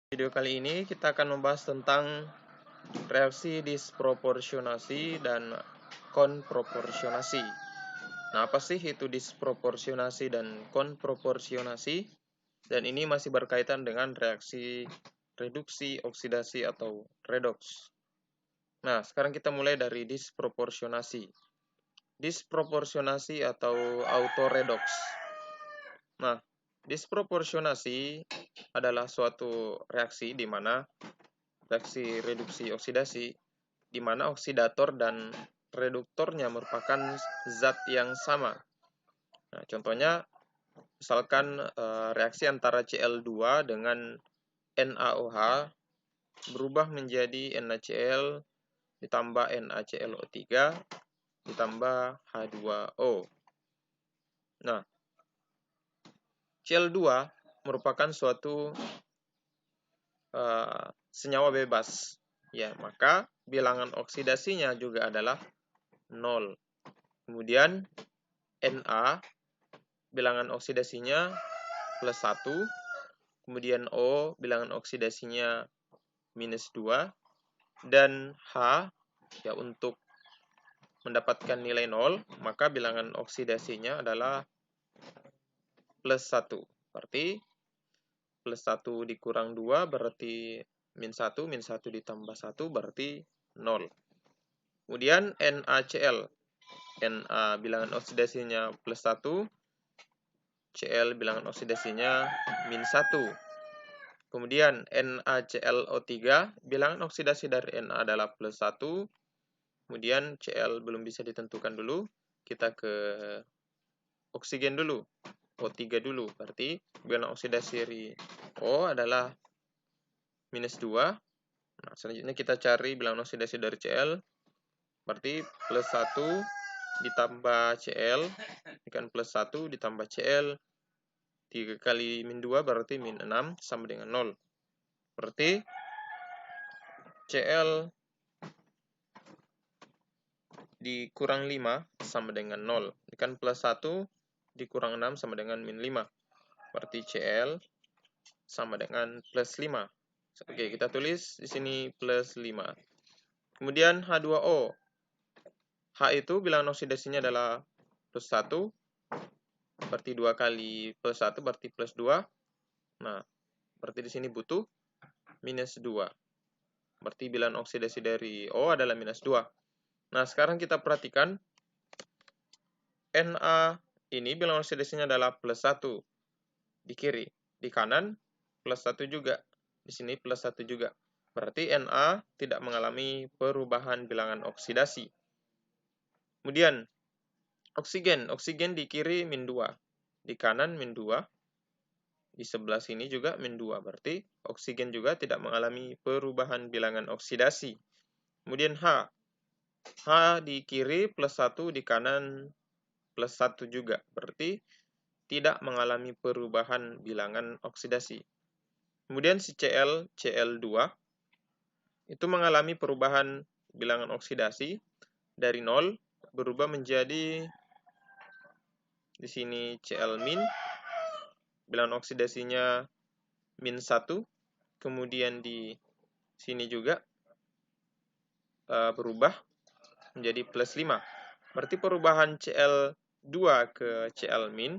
Video kali ini kita akan membahas tentang reaksi disproporsionasi dan konproporsionasi. Nah, apa sih itu disproporsionasi dan konproporsionasi? Dan ini masih berkaitan dengan reaksi reduksi, oksidasi, atau redoks. Nah, sekarang kita mulai dari disproporsionasi. Disproporsionasi atau autoredoks. Nah, disproporsionasi adalah suatu reaksi di mana reaksi reduksi oksidasi di mana oksidator dan reduktornya merupakan zat yang sama. Nah, contohnya misalkan reaksi antara Cl2 dengan NaOH berubah menjadi NaCl ditambah NaClO3 ditambah H2O. Nah, Cl2 merupakan suatu senyawa bebas. Ya, maka bilangan oksidasinya juga adalah 0. Kemudian Na bilangan oksidasinya plus 1. Kemudian O bilangan oksidasinya minus 2. Dan H ya untuk mendapatkan nilai 0, maka bilangan oksidasinya adalah plus 1. Berarti plus 1 dikurang 2 berarti min 1, min 1 ditambah 1 berarti 0. Kemudian NaCl. Na bilangan oksidasinya plus 1, Cl bilangan oksidasinya min 1. Kemudian NaClO3 bilangan oksidasi dari Na adalah plus 1. Kemudian Cl belum bisa ditentukan dulu. Kita ke oksigen dulu. O3 dulu. Berarti bilangan oksidasi dari O adalah minus 2. Nah, selanjutnya kita cari bilangan oksidasi dari Cl. Berarti plus 1 ditambah Cl. Ini kan plus 1 ditambah Cl. 3 kali min 2 berarti min 6 sama dengan 0. Berarti Cl dikurang 5 sama dengan 0. Ini kan plus 1 dikurang 6 sama dengan min 5. Berarti Cl sama dengan plus 5. Oke, kita tulis di sini plus 5. Kemudian H2O. H itu bilangan oksidasinya adalah plus 1. Berarti 2 kali plus 1 berarti plus 2. Nah, berarti di sini butuh minus 2. Berarti bilangan oksidasi dari O adalah minus 2. Nah, sekarang kita perhatikan Na ini bilangan oksidasinya adalah plus 1 di kiri. Di kanan plus 1 juga. Di sini plus 1 juga. Berarti Na tidak mengalami perubahan bilangan oksidasi. Kemudian oksigen. Oksigen di kiri min 2. Di kanan min 2. Di sebelah sini juga min 2. Berarti oksigen juga tidak mengalami perubahan bilangan oksidasi. Kemudian H. H di kiri plus 1, di kanan plus 1 juga. Berarti tidak mengalami perubahan bilangan oksidasi. Kemudian si Cl, Cl2, itu mengalami perubahan bilangan oksidasi dari 0 berubah menjadi di sini Cl min, bilangan oksidasinya min 1, kemudian di sini juga berubah menjadi plus 5. Berarti perubahan Cl2 ke Cl min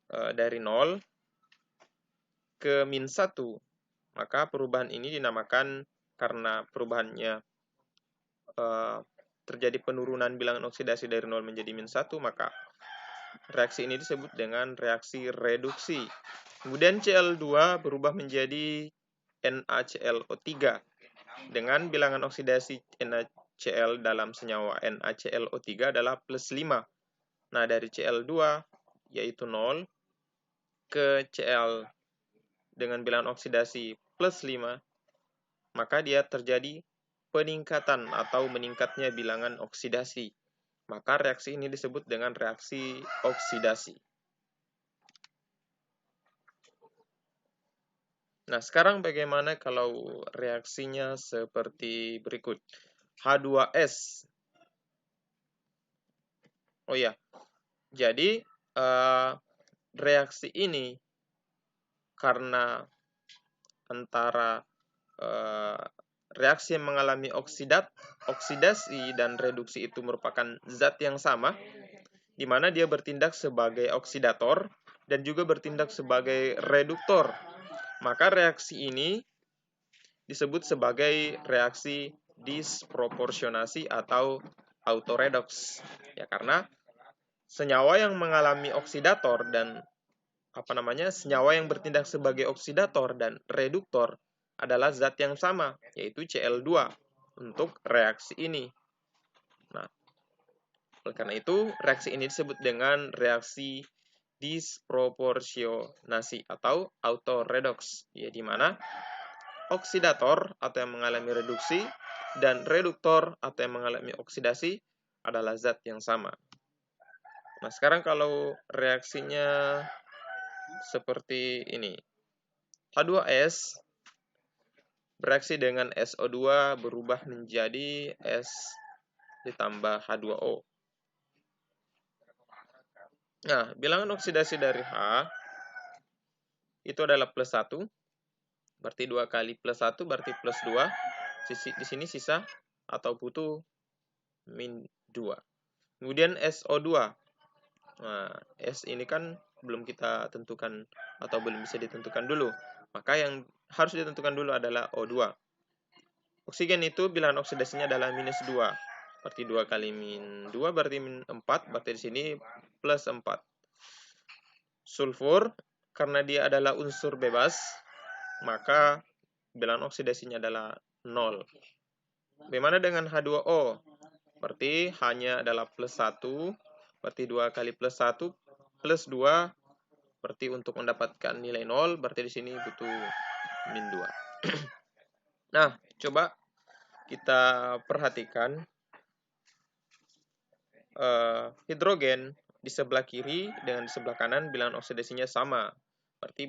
dari 0 ke min 1. Maka perubahan ini dinamakan karena perubahannya terjadi penurunan bilangan oksidasi dari 0 menjadi min 1, maka reaksi ini disebut dengan reaksi reduksi. Kemudian Cl2 berubah menjadi NaClO3 dengan bilangan oksidasi NaCl dalam senyawa NaClO3 adalah plus 5. Nah, dari Cl2 yaitu 0 ke Cl dengan bilangan oksidasi plus 5, maka dia terjadi peningkatan atau meningkatnya bilangan oksidasi. Maka reaksi ini disebut dengan reaksi oksidasi. Nah, sekarang bagaimana kalau reaksinya seperti berikut. H2S. Oh ya, jadi reaksi ini karena antara reaksi yang mengalami oksidasi dan reduksi itu merupakan zat yang sama, di mana dia bertindak sebagai oksidator dan juga bertindak sebagai reduktor. Maka reaksi ini disebut sebagai reaksi disproporsionasi atau autoredox. Ya, karena senyawa yang mengalami oksidator dan senyawa yang bertindak sebagai oksidator dan reduktor adalah zat yang sama, yaitu Cl2 untuk reaksi ini. Nah, oleh karena itu reaksi ini disebut dengan reaksi disproporsionasi atau autoredox, ya, di mana oksidator atau yang mengalami reduksi dan reduktor atau yang mengalami oksidasi adalah zat yang sama. Nah, sekarang kalau reaksinya seperti ini. H2S bereaksi dengan SO2 berubah menjadi S ditambah H2O. Nah, bilangan oksidasi dari H itu adalah plus 1. Berarti 2 kali plus 1 berarti plus 2. Di sini sisa atau butuh min 2. Kemudian SO2. Nah, S ini kan belum kita tentukan atau belum bisa ditentukan dulu. Maka yang harus ditentukan dulu adalah O2. Oksigen itu bilangan oksidasinya adalah minus 2. Berarti 2 kali min 2 berarti min 4. Berarti di sini plus 4. Sulfur, karena dia adalah unsur bebas, maka bilangan oksidasinya adalah 0. Bagaimana dengan H2O? Berarti hanya adalah plus 1. Berarti 2 kali plus 1 plus 2. Berarti untuk mendapatkan nilai 0, berarti di sini butuh min 2. Nah, coba kita perhatikan hidrogen di sebelah kiri dengan di sebelah kanan bilangan oksidasinya sama. Berarti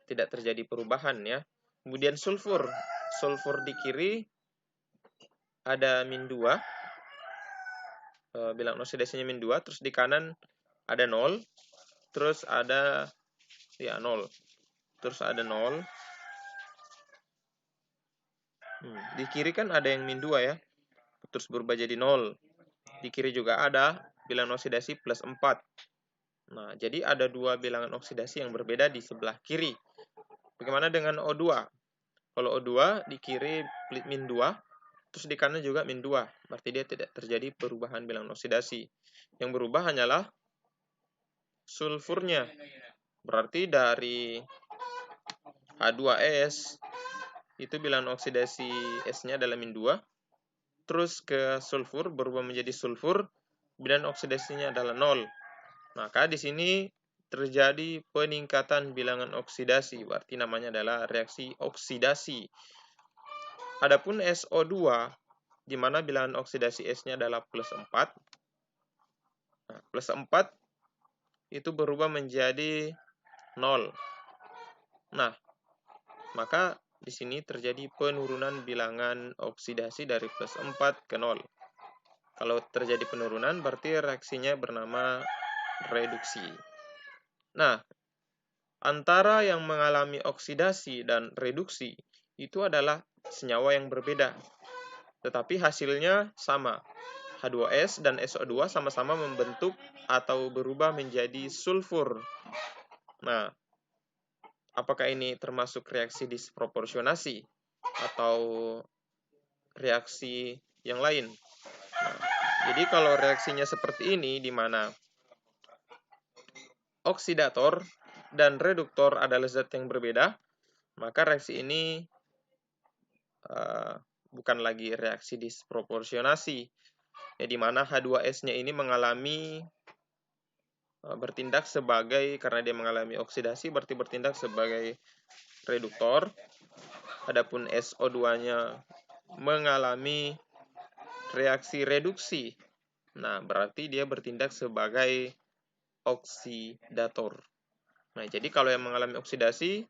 tidak terjadi perubahan, ya. Kemudian sulfur di kiri ada min 2. Bilangan oksidasinya min 2, terus di kanan ada 0. Terus ada 0. Terus ada 0. Di kiri kan ada yang min 2, ya. Terus berubah jadi 0. Di kiri juga ada bilangan oksidasi plus 4. Nah, jadi ada 2 bilangan oksidasi yang berbeda di sebelah kiri. Bagaimana dengan O2? Kalau O2 di kiri min 2, terus di kanan juga min 2. Berarti dia tidak terjadi perubahan bilangan oksidasi. Yang berubah hanyalah sulfurnya. Berarti dari H2S itu bilangan oksidasi S-nya adalah min 2. Terus ke sulfur berubah menjadi sulfur, bilangan oksidasinya adalah 0. Maka di sini terjadi peningkatan bilangan oksidasi, berarti namanya adalah reaksi oksidasi. Adapun SO2, di mana bilangan oksidasi S-nya adalah plus 4. Nah, plus 4 itu berubah menjadi 0. Nah, maka di sini terjadi penurunan bilangan oksidasi dari plus 4 ke 0. Kalau terjadi penurunan, berarti reaksinya bernama reduksi. Nah, antara yang mengalami oksidasi dan reduksi itu adalah senyawa yang berbeda, tetapi hasilnya sama. H2S dan SO2 sama-sama membentuk atau berubah menjadi sulfur. Nah, apakah ini termasuk reaksi disproporsionasi atau reaksi yang lain? Nah, jadi kalau reaksinya seperti ini, di mana oksidator dan reduktor adalah zat yang berbeda, maka reaksi ini bukan lagi reaksi disproporsionasi, ya, di mana H2S-nya ini bertindak sebagai, karena dia mengalami oksidasi, berarti bertindak sebagai reduktor. Adapun SO2-nya mengalami reaksi reduksi. Nah, berarti dia bertindak sebagai oksidator. Nah, jadi kalau yang mengalami oksidasi,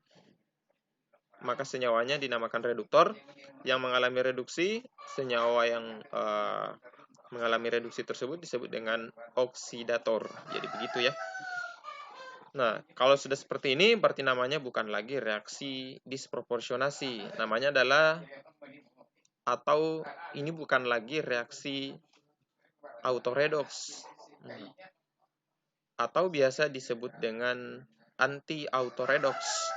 maka senyawanya dinamakan reduktor. Yang mengalami reduksi, senyawa yang mengalami reduksi tersebut disebut dengan oksidator. Jadi begitu, ya. Nah, kalau sudah seperti ini, berarti namanya bukan lagi reaksi disproporsionasi. Namanya adalah, atau ini bukan lagi reaksi autoredoks. Atau biasa disebut dengan anti-autoredoks.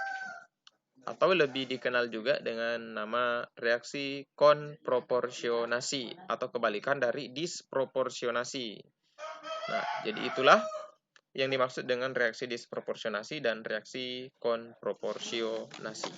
Atau lebih dikenal juga dengan nama reaksi konproporsionasi, atau kebalikan dari disproporsionasi. Nah, jadi itulah yang dimaksud dengan reaksi disproporsionasi dan reaksi konproporsionasi.